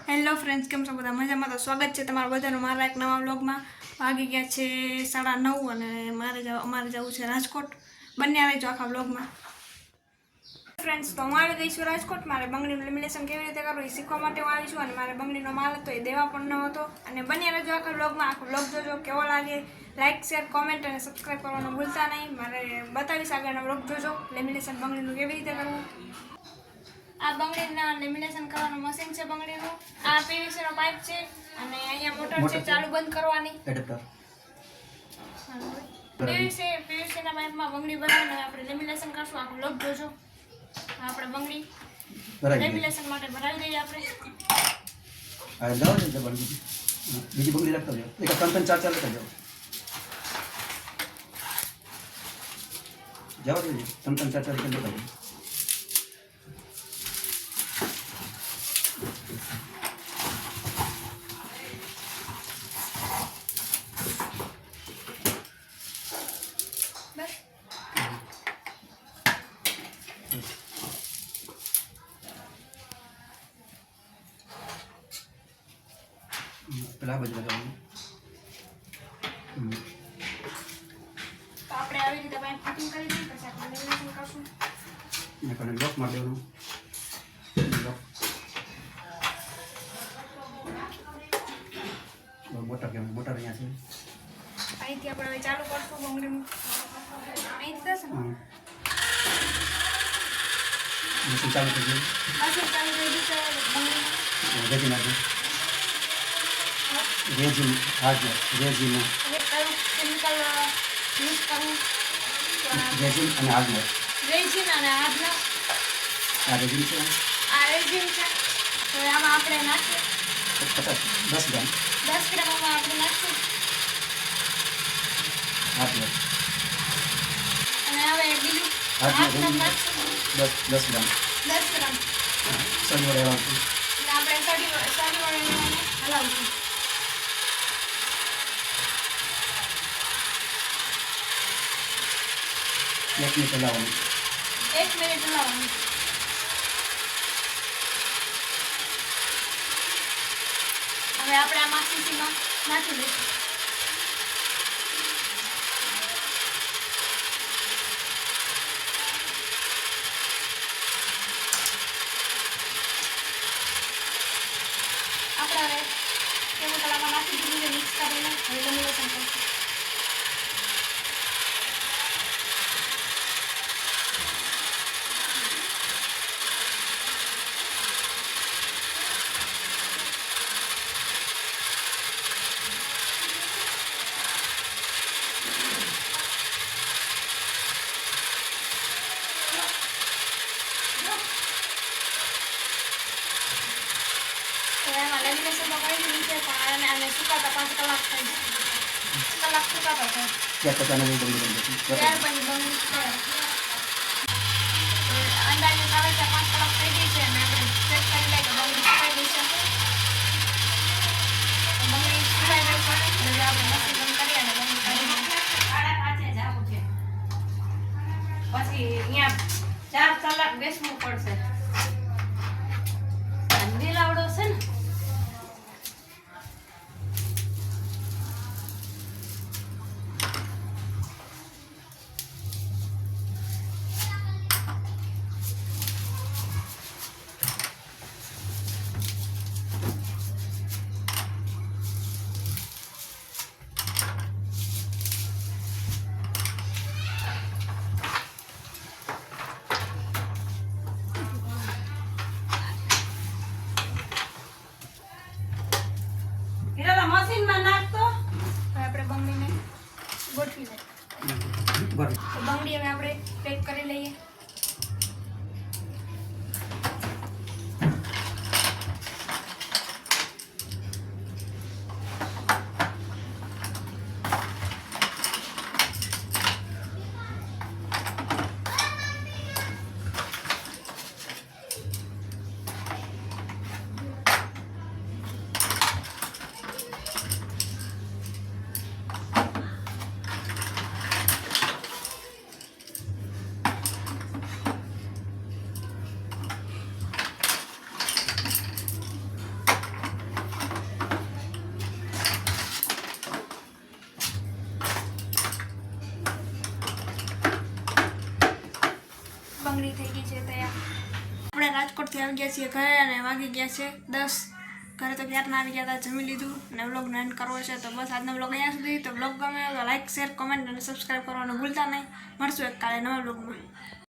Hello friends, કેમ છો બધા? મજામાં? તો સ્વાગત છે તમારા બધાનું મારા એક નવા વ્લોગમાં. વાગી ગયા છે 9:30 અને અમારે જવું છે રાજકોટ. બંને આવી જાઓ આખા વ્લોગમાં. ફ્રેન્ડ્સ, તો હું આવી ગઈ છું રાજકોટ. મારે બંગડીનું લેમિનેશન કેવી રીતે કરવું એ શીખવા માટે હું આવી છું. અને મારે બંગડીનો માલ હતો એ દેવા પણ ન હતો. અને બંને રહેજો આખા વ્લોગમાં. આખો વ્લોગ જોજો, કેવો લાગે લાઇક, શેર, કોમેન્ટ અને સબસ્ક્રાઈબ કરવાનું ભૂલતા નહીં. મારે બતાવીશ આગળનો વ્લોગ જોજો લેમિનેશન બંગડીનું કેવી રીતે કરવું. આ બંગડીના લેમિનેશન કરવાનું મશીન છે બંગડીનું. આ પીવીસી નો પાઇપ છે અને અહીંયા મોટર છે ચાલુ બંધ કરવાની. એડપ્ટર પીવીસી ના પાઇપમાં બંગડી બનાવીને આપણે લેમિનેશન કરશું. આખો વ્લોગ જોજો. આપણે બંગડી લેમિનેશન માટે ભરાવી દઈએ આપણે. આ જાવ ને બીજી બંગડી રાખતા જાઓ. એક ત્રણ ચાર લેતા જાઓ. જાઓ ને ત્રણ ચાર લેતા જાઓ. પેલા બાજુ લગાવવાનું. તો આપણે આવી રીતે પાઇપ ફિટિંગ કરી દઈએ, પછી આપણે લેમિનેશન કરશું. ને પણ લોક મારી દેવાનું. મોટર કેમ મોટર અહીંયા છે. અહીંથી આપણે હવે ચાલુ કરશું બંગડીનું. અહીંથી થશે ને મશીન ચાલુ કરી દઈએ. પાછળ ચાલુ થઈ જશે બંગડી. રેજી નાખી રેજી હાજર રેજીમાં કેમિકલ યુઝ કરવું. રેજીન અને હાજર રેઝિન અને હાર્ડનર. આ રેજીન છે. આ રેઝિન છે. તો આમાં આપણે નાખીએ 10 ગ્રામ. 10 ગ્રામ આમાં આપણે નાખીએ. હાજર અને હવે બીજું હાજર હાર્ડનર નાખીશું 10 ગ્રામ. 10 ગ્રામ. સળી વડે હલાવશું. અને આપણે સળી વડે હલાવશું. એક મિનિટ હલાવવાનું. 1 મિનિટ હલાવવાનું. હવે આપણે આ માખીસીમાં નાખી દઈશું. આપણે હવે કેમિકલ આમાં નાખી દીધું છે મિક્સ કરીને. હવે લેમિનેશન કરશું. એમાં લેમિનેશન તો કરી દીધું છે, પણ આને સુકાતા 5 કલાક થઈ જાય. કલાક સુકાતા થાય ત્યાં પચાસ નહીં બંધ ત્યાર પછી બંગડી સુકાય. અંદાજે આવે છે 5 કલાક થઈ ગઈ છે અને આપણે ચેક કરી લઈએ તો બંગડી સુકાઈ ગઈ છે. બંગડી સુકાઈ ગઈ છે એટલે આપણે મશીન બંધ કરી અને બંગડી કાઢી દઈએ. પછી અહીંયા 4 કલાક બેસવું પડશે. દિલાવડો છે ને મશીનમાં નાખતો. હવે આપણે બંગડીને ગોઠવી લઈએ. બરાબર. તો બંગડી હવે આપણે પેક કરી લઈએ. પૂરી થઈ ગઈ છે તૈયાર. આપણે રાજકોટથી આવી ગયા છીએ ઘરે અને વાગી ગયા છે 10. ઘરે તો ક્યારના આવી ગયા હતા, જમી લીધું અને વ્લોગનો એન્ડ કરવો છે. તો બસ આજનો વ્લોગ અહીંયા સુધી. તો વ્લોગ ગમે તો લાઈક, શેર, કોમેન્ટ અને સબસ્ક્રાઈબ કરવાનું ભૂલતા નહીં. મળશું એક કાલે નવા વ્લોગમાં.